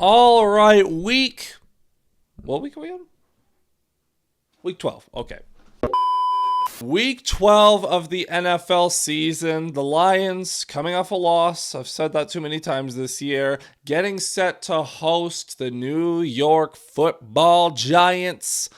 All right, what week are we on? Week 12. Okay. Week 12 of the NFL season. The Lions coming off a loss. I've said that too many times this year. Getting set to host the New York Football Giants.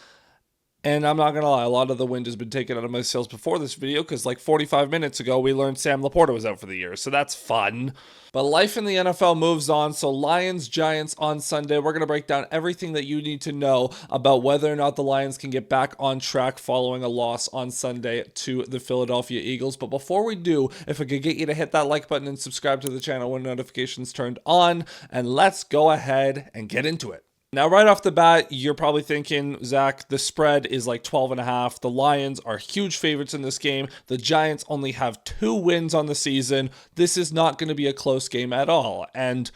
And I'm not going to lie, a lot of the wind has been taken out of my sails before this video because like 45 minutes ago, we learned Sam Laporta was out for the year. So that's fun. But life in the NFL moves on. So Lions, Giants on Sunday. We're going to break down everything that you need to know about whether or not the Lions can get back on track following a loss on Sunday to the Philadelphia Eagles. But before we do, if I could get you to hit that like button and subscribe to the channel when notifications turned on. And let's go ahead and get into it. Now, right off the bat, you're probably thinking, Zach, the spread is like 12.5. The Lions are huge favorites in this game. The Giants only have 2 wins on the season. This is not going to be a close game at all. And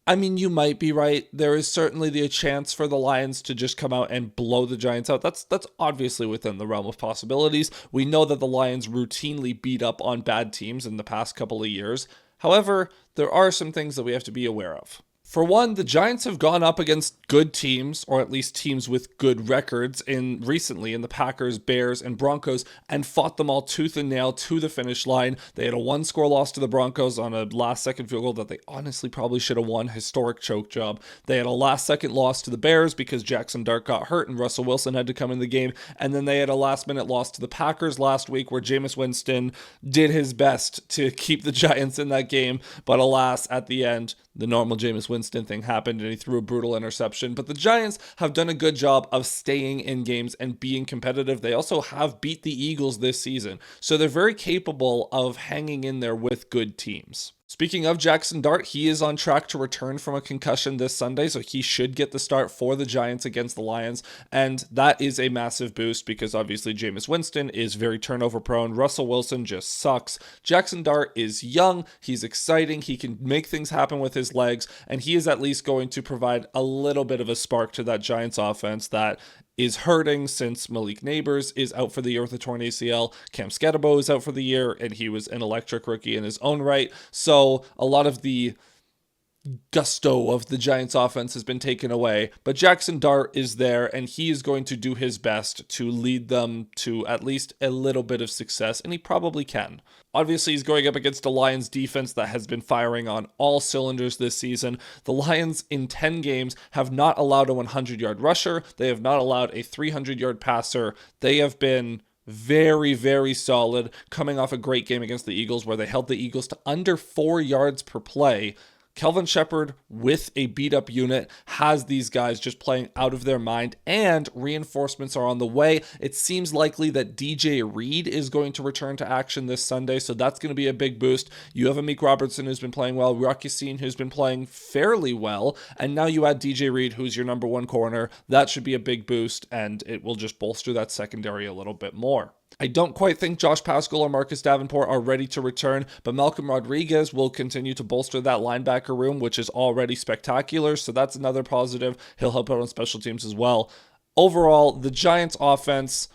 I mean, you might be right. There is certainly a chance for the Lions to just come out and blow the Giants out. That's obviously within the realm of possibilities. We know that the Lions routinely beat up on bad teams in the past couple of years. However, there are some things that we have to be aware of. For one, the Giants have gone up against good teams, or at least teams with good records, recently in the Packers, Bears, and Broncos, and fought them all tooth and nail to the finish line. They had a 1-score loss to the Broncos on a last-second field goal that they honestly probably should have won. Historic choke job. They had a last-second loss to the Bears because Jackson Dart got hurt and Russell Wilson had to come in the game. And then they had a last-minute loss to the Packers last week where Jameis Winston did his best to keep the Giants in that game. But alas, at the end, the normal Jameis Winston thing happened and he threw a brutal interception. But the Giants have done a good job of staying in games and being competitive. They also have beat the Eagles this season. So they're very capable of hanging in there with good teams. Speaking of Jackson Dart, he is on track to return from a concussion this Sunday, so he should get the start for the Giants against the Lions, and that is a massive boost because obviously Jameis Winston is very turnover prone. Russell Wilson just sucks. Jackson Dart is young, he's exciting, he can make things happen with his legs, and he is at least going to provide a little bit of a spark to that Giants offense that is hurting since Malik Neighbors is out for the year with a torn ACL. Cam Skadabo is out for the year, and he was an electric rookie in his own right. So a lot of the gusto of the Giants offense has been taken away, but Jackson Dart is there and he is going to do his best to lead them to at least a little bit of success, and he probably can. Obviously, he's going up against a Lions defense that has been firing on all cylinders this season. The Lions in 10 games have not allowed a 100-yard rusher. They have not allowed a 300-yard passer. They have been very, very solid, coming off a great game against the Eagles where they held the Eagles to under 4 yards per play. Kelvin Shepard, with a beat-up unit, has these guys just playing out of their mind, and reinforcements are on the way. It seems likely that DJ Reed is going to return to action this Sunday, so that's going to be a big boost. You have Amik Robertson, who's been playing well, Rock Yassin, who's been playing fairly well, and now you add DJ Reed, who's your number 1 corner. That should be a big boost, and it will just bolster that secondary a little bit more. I don't quite think Josh Pascal or Marcus Davenport are ready to return, but Malcolm Rodriguez will continue to bolster that linebacker room, which is already spectacular, so that's another positive. He'll help out on special teams as well. Overall, the Giants offense,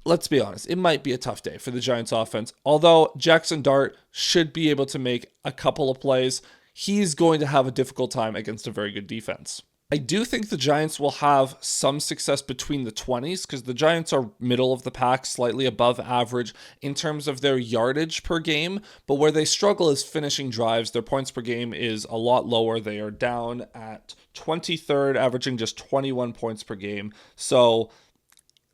let's be honest, it might be a tough day for the Giants offense. Although Jackson Dart should be able to make a couple of plays, he's going to have a difficult time against a very good defense. I do think the Giants will have some success between the 20s because the Giants are middle of the pack, slightly above average in terms of their yardage per game, but where they struggle is finishing drives. Their points per game is a lot lower. They are down at 23rd, averaging just 21 points per game. So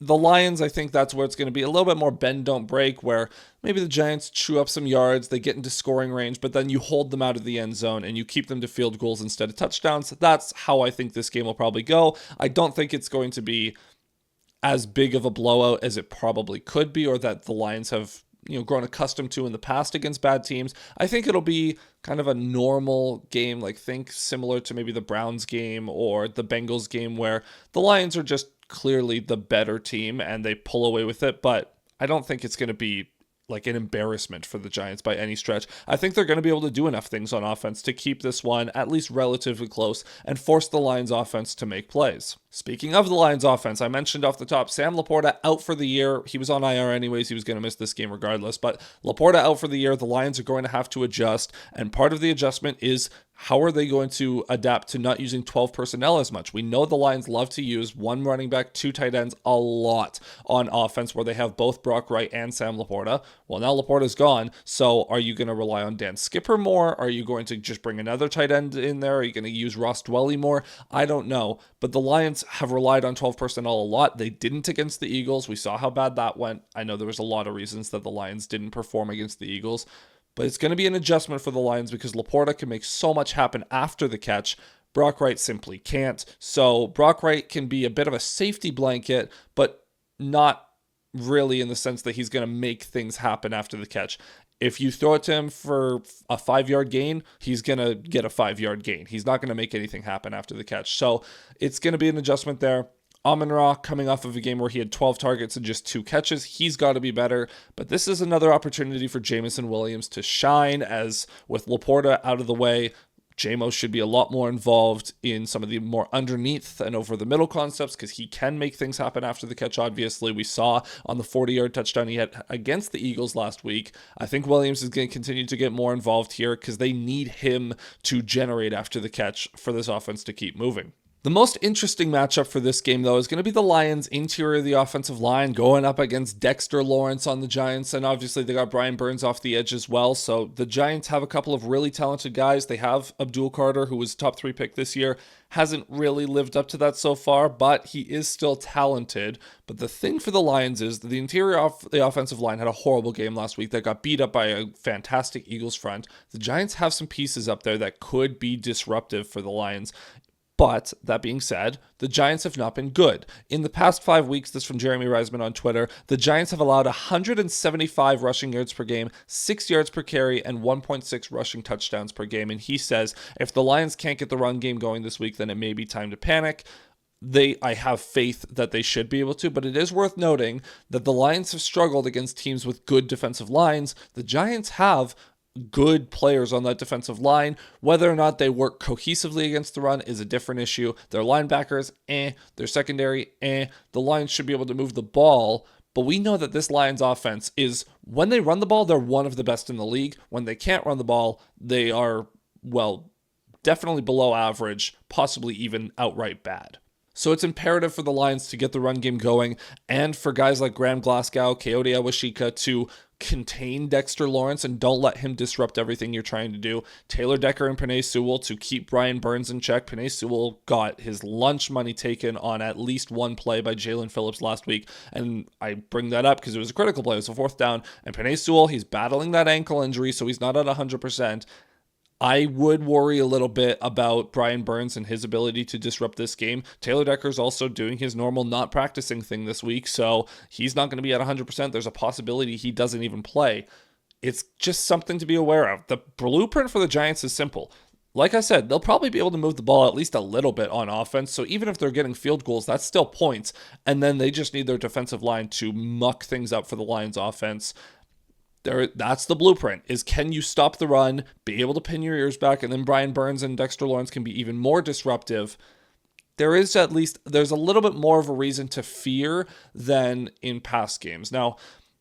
the Lions, I think that's where it's going to be a little bit more bend, don't break, where maybe the Giants chew up some yards, they get into scoring range, but then you hold them out of the end zone and you keep them to field goals instead of touchdowns. That's how I think this game will probably go. I don't think it's going to be as big of a blowout as it probably could be, or that the Lions have grown accustomed to in the past against bad teams. I think it'll be kind of a normal game, like think similar to maybe the Browns game or the Bengals game, where the Lions are just clearly the better team and they pull away with it, but I don't think it's going to be like an embarrassment for the Giants by any stretch. I think they're going to be able to do enough things on offense to keep this one at least relatively close and force the Lions offense to make plays. Speaking of the Lions offense, I mentioned off the top, Sam Laporta out for the year. He was on IR anyways. He was going to miss this game regardless. But Laporta out for the year. The Lions are going to have to adjust. And part of the adjustment is how are they going to adapt to not using 12 personnel as much? We know the Lions love to use one running back, two tight ends a lot on offense where they have both Brock Wright and Sam Laporta. Well, now Laporta's gone. So are you going to rely on Dan Skipper more? Are you going to just bring another tight end in there? Are you going to use Ross Dwelley more? I don't know. But the Lions have relied on 12 personnel a lot. They didn't against the Eagles. We saw how bad that went. I know there was a lot of reasons that the Lions didn't perform against the Eagles. But it's going to be an adjustment for the Lions because Laporta can make so much happen after the catch. Brock Wright simply can't. So Brock Wright can be a bit of a safety blanket, but not really in the sense that he's going to make things happen after the catch. If you throw it to him for a 5-yard gain, he's going to get a 5-yard gain. He's not going to make anything happen after the catch. So it's going to be an adjustment there. Amon-Ra coming off of a game where he had 12 targets and just 2 catches. He's got to be better. But this is another opportunity for Jameson Williams to shine, as with Laporta out of the way, JMO should be a lot more involved in some of the more underneath and over the middle concepts because he can make things happen after the catch. Obviously, we saw on the 40-yard touchdown he had against the Eagles last week. I think Williams is going to continue to get more involved here because they need him to generate after the catch for this offense to keep moving. The most interesting matchup for this game, though, is going to be the Lions' interior of the offensive line going up against Dexter Lawrence on the Giants, and obviously they got Brian Burns off the edge as well, so the Giants have a couple of really talented guys. They have Abdul Carter, who was a top 3 pick this year, hasn't really lived up to that so far, but he is still talented. But the thing for the Lions is the interior of the offensive line had a horrible game last week that got beat up by a fantastic Eagles front. The Giants have some pieces up there that could be disruptive for the Lions. But that being said, the Giants have not been good. In the past 5 weeks, this from Jeremy Reisman on Twitter, the Giants have allowed 175 rushing yards per game, 6 yards per carry, and 1.6 rushing touchdowns per game. And he says, if the Lions can't get the run game going this week, then it may be time to panic. I have faith that they should be able to, but it is worth noting that the Lions have struggled against teams with good defensive lines. The Giants have good players on that defensive line. Whether or not they work cohesively against the run is a different issue. Their linebackers, their secondary, The Lions should be able to move the ball, but we know that this Lions offense is, when they run the ball, they're one of the best in the league. When they can't run the ball, they are, definitely below average, possibly even outright bad. So it's imperative for the Lions to get the run game going and for guys like Graham Glasgow, Coyote Awashika to contain Dexter Lawrence and don't let him disrupt everything you're trying to do. Taylor Decker and Penei Sewell to keep Brian Burns in check. Penei Sewell got his lunch money taken on at least one play by Jalen Phillips last week, and I bring that up because it was a critical play. It was a 4th down, and Penei Sewell, he's battling that ankle injury, so he's not at 100%. I would worry a little bit about Brian Burns and his ability to disrupt this game. Taylor Decker's also doing his normal not practicing thing this week, so he's not going to be at 100%. There's a possibility he doesn't even play. It's just something to be aware of. The blueprint for the Giants is simple. Like I said, they'll probably be able to move the ball at least a little bit on offense, so even if they're getting field goals, that's still points, and then they just need their defensive line to muck things up for the Lions offense. That's the blueprint, is can you stop the run, be able to pin your ears back, and then Brian Burns and Dexter Lawrence can be even more disruptive. There's a little bit more of a reason to fear than in past games. Now,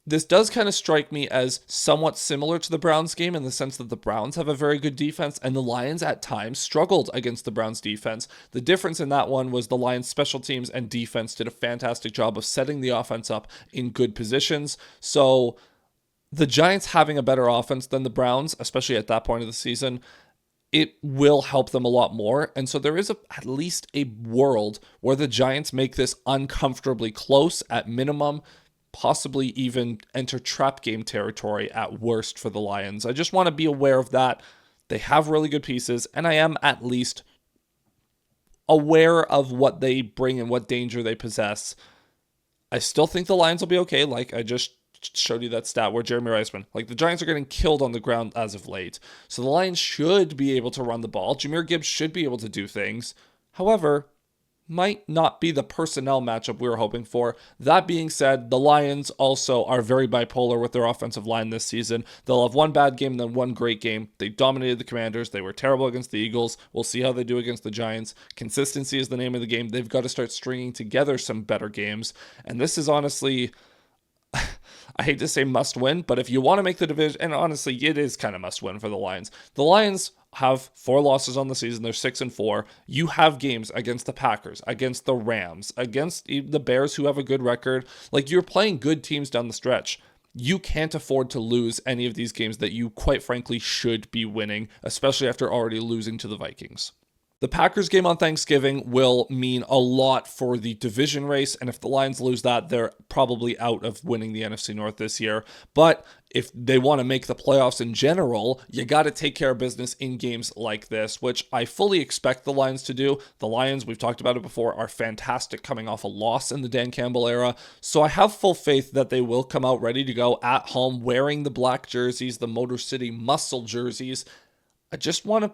this does kind of strike me as somewhat similar to the Browns game in the sense that the Browns have a very good defense and the Lions at times struggled against the Browns defense. The difference in that one was the Lions special teams and defense did a fantastic job of setting the offense up in good positions. So the Giants having a better offense than the Browns, especially at that point of the season, it will help them a lot more. And so there is at least a world where the Giants make this uncomfortably close at minimum, possibly even enter trap game territory at worst for the Lions. I just want to be aware of that. They have really good pieces, and I am at least aware of what they bring and what danger they possess. I still think the Lions will be okay. Like I just showed you that stat where Jeremy Reisman, the Giants are getting killed on the ground as of late. So the Lions should be able to run the ball. Jahmyr Gibbs should be able to do things. However, might not be the personnel matchup we were hoping for. That being said, the Lions also are very bipolar with their offensive line this season. They'll have one bad game and then one great game. They dominated the Commanders. They were terrible against the Eagles. We'll see how they do against the Giants. Consistency is the name of the game. They've got to start stringing together some better games. And this is honestly, I hate to say must win, but if you want to make the division, and honestly, it is kind of must win for the Lions. The Lions have 4 losses on the season. They're 6-4. You have games against the Packers, against the Rams, against the Bears, who have a good record. Like, you're playing good teams down the stretch. You can't afford to lose any of these games that you, quite frankly, should be winning, especially after already losing to the Vikings. The Packers game on Thanksgiving will mean a lot for the division race, and if the Lions lose that, they're probably out of winning the NFC North this year. But if they want to make the playoffs in general, you got to take care of business in games like this, which I fully expect the Lions to do. The Lions, we've talked about it before, are fantastic coming off a loss in the Dan Campbell era, so I have full faith that they will come out ready to go at home, wearing the black jerseys, the Motor City Muscle jerseys. I just want to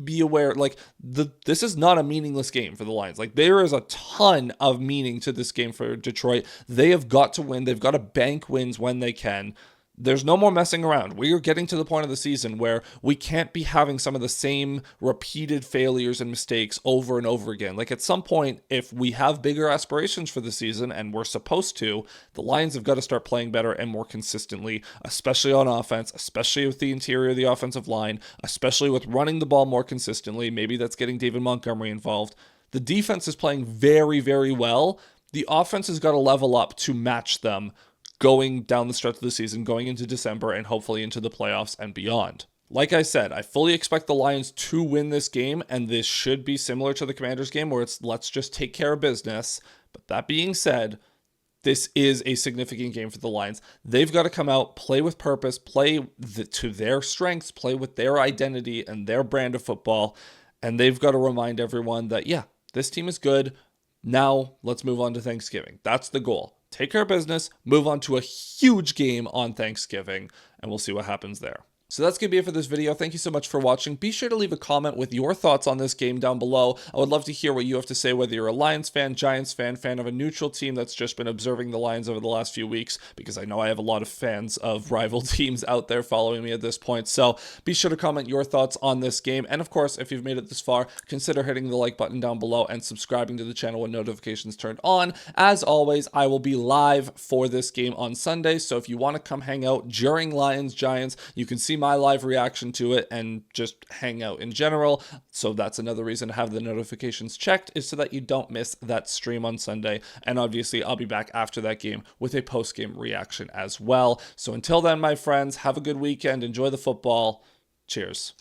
be aware, like, this is not a meaningless game for the Lions. Like, there is a ton of meaning to this game for Detroit. They have got to win. They've got to bank wins when they can. There's no more messing around. We are getting to the point of the season where we can't be having some of the same repeated failures and mistakes over and over again. Like, at some point, if we have bigger aspirations for the season, and we're supposed to, the Lions have got to start playing better and more consistently, especially on offense, especially with the interior of the offensive line, especially with running the ball more consistently. Maybe that's getting David Montgomery involved. The defense is playing very, very well. The offense has got to level up to match them going down the stretch of the season, going into December, and hopefully into the playoffs and beyond. Like I said, I fully expect the Lions to win this game, and this should be similar to the Commanders game where it's let's just take care of business. But that being said, this is a significant game for the Lions. They've got to come out, play with purpose, play to their strengths, play with their identity and their brand of football, and they've got to remind everyone that, yeah, this team is good. Now let's move on to Thanksgiving. That's the goal. Take care of business, move on to a huge game on Thanksgiving, and we'll see what happens there. So that's going to be it for this video. Thank you so much for watching. Be sure to leave a comment with your thoughts on this game down below. I would love to hear what you have to say, whether you're a Lions fan, Giants fan, fan of a neutral team that's just been observing the Lions over the last few weeks, because I know I have a lot of fans of rival teams out there following me at this point. So be sure to comment your thoughts on this game. And of course, if you've made it this far, consider hitting the like button down below and subscribing to the channel with notifications turned on. As always, I will be live for this game on Sunday. So if you want to come hang out during Lions Giants, you can see my live reaction to it and just hang out in general. So that's another reason to have the notifications checked, is so that you don't miss that stream on Sunday. And obviously I'll be back after that game with a post-game reaction as well. So until then, my friends, have a good weekend. Enjoy the football. Cheers.